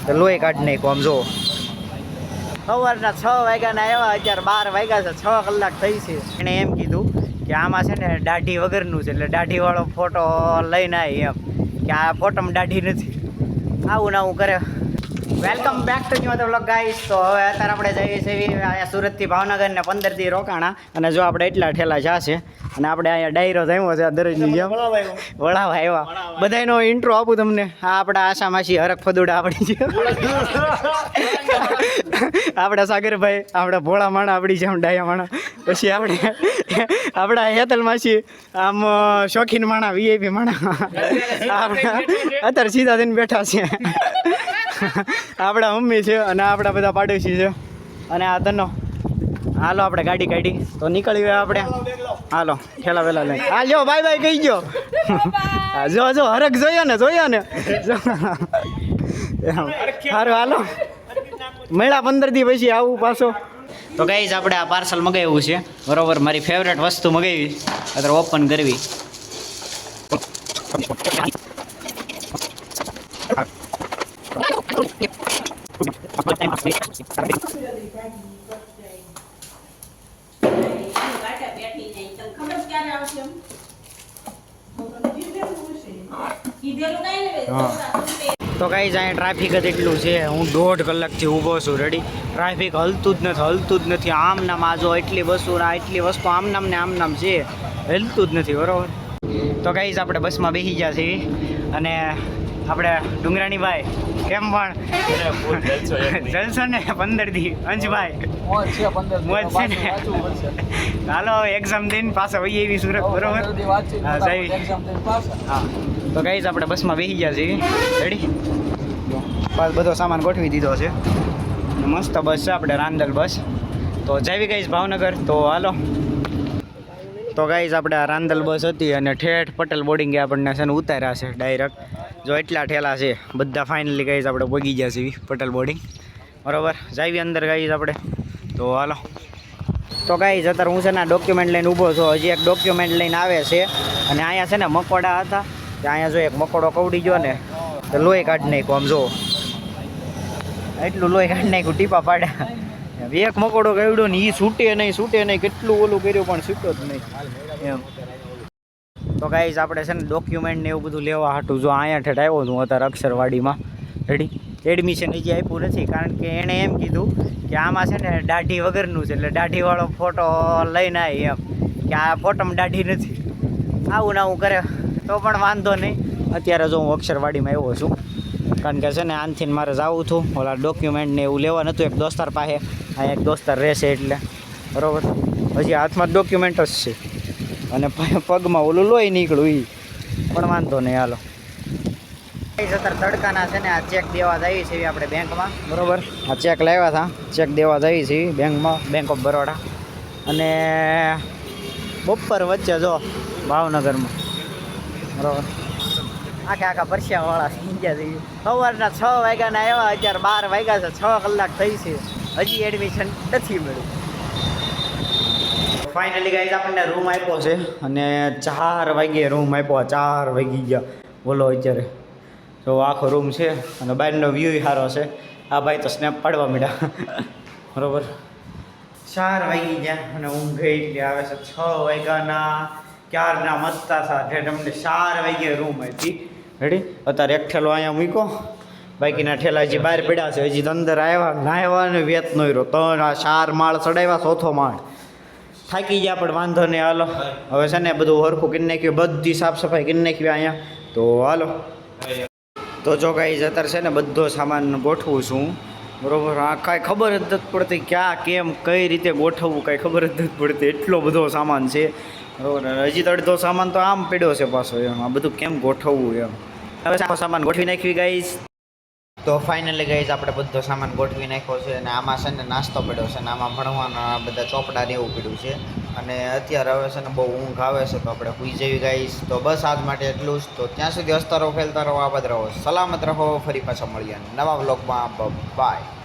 તો લોહી કાઢી નાખ્યું આમ જો સવારના 6 વાગ્યાના આવ્યા, અત્યારે 12 વાગ્યા છે, 6 કલાક થઈ છે. એણે એમ કીધું કે આમાં છે ને દાઢી વગરનું છે, એટલે દાઢીવાળો ફોટો લઈને આવી એમ કે આ ફોટોમાં દાઢી નથી. આવું ને આવું કરે. Welcome back to new vlog guys. તો હવે અત્યારે આપણે જઈએ છીએ અહીંયા સુરતથી ભાવનગર ને 15 દી રોકાણા, અને જો આપણે એટલા ઠેલા જાશે, અને આપણે અહીંયા ડાયરો થયો છે દરરોજની જેમ વળાવા આવ્યા. બધાનો ઇન્ટ્રો આપું તમને. આ આપણા આશા માસી હરખ ફદુડા આપણી છે, આપણા સાગરભાઈ, આપણા ભોળા માણા આપણી જેમ ડાયા માણા, પછી આપણા હેતલ માસી આમ શોખીન માણા, વીઆઈપી માણા, અત્યારે સીધા થઈને બેઠા છે. આપણા મમ્મી છે અને આપણા બધા પાડોશી છે, અને આ તનો. હાલો આપણે ગાડી કાઢી તો નીકળી ગયા આપણે. હાલો ખેલા વેલા લઈ હાલ્યો, બાય બાય કહી ગયો. જો હરખ જોયો ને સારું. હાલો મળ્યા 15 દી પછી આવું પાછો. તો ગાઈઝ આપણે આ પાર્સલ મગાવ્યું છે, બરોબર. મારી ફેવરેટ વસ્તુ મગાવી, અત્યારે ઓપન કરવી. તો ગાઈઝ અહીંયા ટ્રાફિક જ એટલું છે, હું 1.5 કલાકથી ઊભો છું. રેડી ટ્રાફિક હલતું જ નથી. આમ નામ આ જો એટલી બસો એટલી વસ્તુ આમ નામ ને આમ નામ છે, હલતું જ નથી, બરોબર. તો ગાઈઝ આપણે બસમાં બેસી ગયા છીએ, અને આપણે ડુંગરાણી ભાઈ કેમ પણ જલસો ને 15 દી અંશભાઈ મોજ છે ને. હાલો એક્ઝામ દઈને પાછા વહી એવી સુરત, બરોબર. હા તો ગાઈઝ આપણે બસમાં બેસી ગયા છીએ. રેડી બસ બધો સામાન ગોઠવી દીધો છે, મસ્ત બસ છે આપણે રાંદલ બસ. તો જાવી ગાઈઝ ભાવનગર. તો હાલો. તો ગાઈઝ આપણે આ રાંદલ બસ હતી, અને ઠેઠ પટેલ બોર્ડિંગે આપણને છે ને ઉતાર્યા છે ડાયરેક્ટ. જો એટલા ઠેલા છે બધા. ફાઇનલી ગાઈઝ આપણે પહોંચી ગયા છીએ પટેલ બોર્ડિંગ, બરોબર. જાવી અંદર ગાઈઝ આપણે. તો હાલો. તો ગાઈઝ અત્યારે હું છે ને ડોક્યુમેન્ટ લઈને ઊભો છું. હજી એક ડોક્યુમેન્ટ લઈને આવે છે, અને અહીંયા છે ને મકોડા હતા, અહીંયા જો એક મકોડો કવડી ગયો ને તો લોહી કાઢી નાખ્યું આમ જો, એટલું લોહી કાઢી નાખ્યું, ટીપા પાડ્યા. એક મકોડો કવડ્યો ને એ છૂટે નહીં, કેટલું ઓલું કર્યું પણ છૂટ્યો જ નહીં એમ. તો ગાઈઝ આપણે છે ને ડોક્યુમેન્ટ ને એવું બધું લેવા હાટું જો અહીંયા ઠેઠ આવ્યો છું અત્યારે અક્ષરવાડીમાં. રેડી એડમિશન હજી આપ્યું નથી, કારણ કે એણે એમ કીધું કે આમાં છે ને દાઢી વગરનું છે, એટલે દાઢીવાળો ફોટો લઈને આવી એમ કે આ ફોટોમાં દાઢી નથી. આવું ને આવું કરે તો પણ વાંધો નહીં. અત્યારે જો હું અક્ષરવાડીમાં આવ્યો છું, કારણ કે છે ને આનથી મારે જવું હતું ઓલા ડોક્યુમેન્ટ ને એવું લેવા નહોતું એક દોસ્તાર પાસે. અહીંયા એક દોસ્તાર રહેશે એટલે, બરાબર. હજી હાથમાં ડોક્યુમેન્ટ જ છે, અને પગમાં ઓલું લોહી નીકળ્યું એ પણ વાંધો નહીં. હાલો અત્યારે તડકાના છે ને આ ચેક દેવા જઈએ છીએ આપણે બેંકમાં, બરાબર. આ ચેક લાવ્યા હતા, ચેક દેવા જઈએ છીએ બેંકમાં, બેંક ઓફ બરોડા. અને બપોર વચ્ચે જો ભાવનગરમાં, બરાબર. આખા પરસ્યાવાળા થઈ ગયા છે. સવારના 6 વાગ્યાના આવ્યા, અત્યારે 12 વાગ્યા છે, 6 કલાક થઈ છે, હજી એડમિશન નથી મળ્યું. ફાઇનલી ગાઈઝ આપણને રૂમ આપ્યો છે, અને 4 વાગ્યે રૂમ આપ્યો. 4 વાગી ગયા બોલો અત્યારે. તો આખો રૂમ છે, અને બહારનો વ્યૂ સારો છે. આ ભાઈ તો સ્નેપ પાડવા માંડ્યા, બરાબર. 4 વાગી ગયા, અને ઊંઘ એટલી આવે છે. 6 વાગ્યાના ક્યારના મસ્તા સાથે તમને 4 વાગ્યે રૂમ આપી. રેડી અત્યારે એક ઠેલો અહીંયા મૂક્યો, બાકીના ઠેલા હજી બહાર પડ્યા છે. હજી અંદર આવ્યા નાહ્યા ને વેત નો રહ્યો. 4 માળ ચડાવ્યા, 4થો માળ. થાકી ગયા પણ વાંધો નહીં. હાલો હવે છે ને બધું હરખું કરી નાખ્યું, બધી સાફ સફાઈ કરી નાખી અહીંયા. તો હાલો. તો જો ગાઈઝ અત્યારે છે ને બધો સામાન ગોઠવું છું, બરાબર. આ કાંઈ ખબર જ નથી પડતી ક્યાં કેમ કઈ રીતે ગોઠવવું, કાંઈ ખબર જ નથી પડતી. એટલો બધો સામાન છે, બરાબર. હજી તો અડધો સામાન તો આમ પડ્યો છે પાછો એમ. આ બધું કેમ ગોઠવવું એમ. હવે આખો સામાન ગોઠવી નાખવી ગાઈઝ. તો ફાઇનલી ગાઈઝ આપણે બધો સામાન ગોઠવી નાખ્યો છે, અને આમાં છે ને નાસ્તો પડ્યો છે, અને આમાં ભણવાના બધા ચોપડા ને એવું પડ્યું છે. અને અત્યારે હવે છે ને બહુ ઊંઘ આવે છે, તો આપણે સૂઈ જવી ગાઈઝ. તો બસ આજ માટે એટલું જ. તો ત્યાં સુધી હસતા રહો, ખેલતા રહો, આબાદ રહો, સલામત રહો. ફરી પાછા મળીએ નવા વ્લોગમાં. બાય.